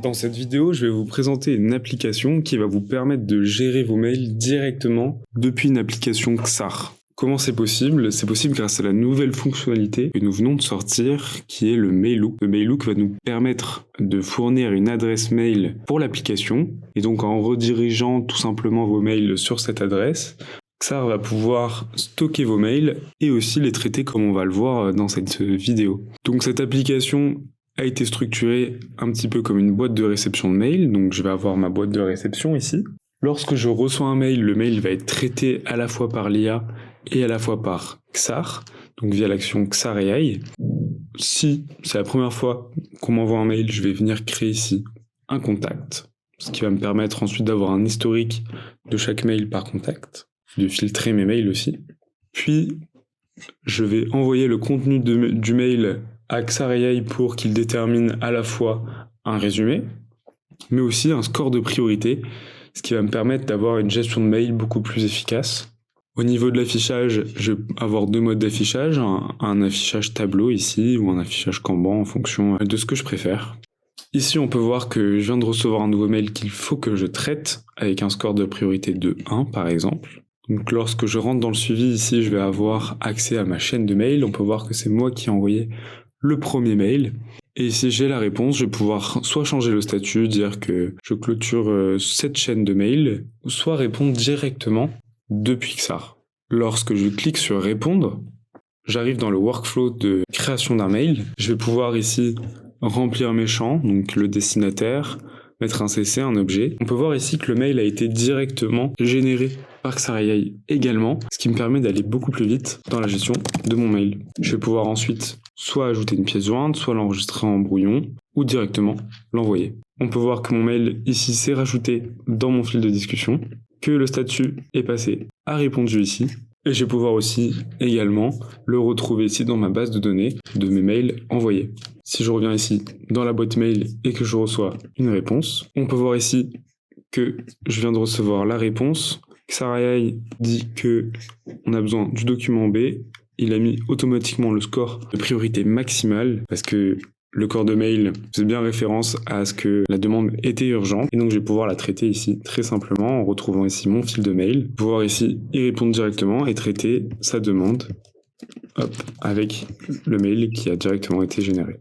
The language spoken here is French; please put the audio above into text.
Dans cette vidéo, je vais vous présenter une application qui va vous permettre de gérer vos mails directement depuis une application Xar. Comment c'est possible? C'est possible grâce à la nouvelle fonctionnalité que nous venons de sortir, qui est le Maillook. Le Maillook va nous permettre de fournir une adresse mail pour l'application, et donc en redirigeant tout simplement vos mails sur cette adresse, Xar va pouvoir stocker vos mails et aussi les traiter comme on va le voir dans cette vidéo. Donc cette application a été structurée un petit peu comme une boîte de réception de mail, donc je vais avoir ma boîte de réception ici. Lorsque je reçois un mail, le mail va être traité à la fois par l'IA et à la fois par Xar, donc via l'action Xar AI. Si c'est la première fois qu'on m'envoie un mail, je vais venir créer ici un contact, ce qui va me permettre ensuite d'avoir un historique de chaque mail par contact, de filtrer mes mails aussi. Puis, je vais envoyer le contenu du mail à Xar AI pour qu'il détermine à la fois un résumé, mais aussi un score de priorité, ce qui va me permettre d'avoir une gestion de mail beaucoup plus efficace. Au niveau de l'affichage, je vais avoir deux modes d'affichage, un affichage tableau ici, ou un affichage Kanban en fonction de ce que je préfère. Ici, on peut voir que je viens de recevoir un nouveau mail qu'il faut que je traite avec un score de priorité de 1 par exemple. Donc lorsque je rentre dans le suivi ici, je vais avoir accès à ma chaîne de mail. On peut voir que c'est moi qui ai envoyé le premier mail. Et si j'ai la réponse, je vais pouvoir soit changer le statut, dire que je clôture cette chaîne de mail, soit répondre directement depuis Xar. Lorsque je clique sur répondre, j'arrive dans le workflow de création d'un mail. Je vais pouvoir ici remplir mes champs, donc le destinataire, mettre un CC, un objet. On peut voir ici que le mail a été directement généré par Xar AI également, ce qui me permet d'aller beaucoup plus vite dans la gestion de mon mail. Je vais pouvoir ensuite soit ajouter une pièce jointe, soit l'enregistrer en brouillon, ou directement l'envoyer. On peut voir que mon mail ici s'est rajouté dans mon fil de discussion, que le statut est passé à répondu ici, et je vais pouvoir aussi également le retrouver ici dans ma base de données de mes mails envoyés. Si je reviens ici dans la boîte mail et que je reçois une réponse, on peut voir ici que je viens de recevoir la réponse. Xar AI dit que on a besoin du document B. Il a mis automatiquement le score de priorité maximale parce que le corps de mail faisait bien référence à ce que la demande était urgente. Et donc, je vais pouvoir la traiter ici très simplement en retrouvant ici mon fil de mail. Pouvoir ici y répondre directement et traiter sa demande avec le mail qui a directement été généré.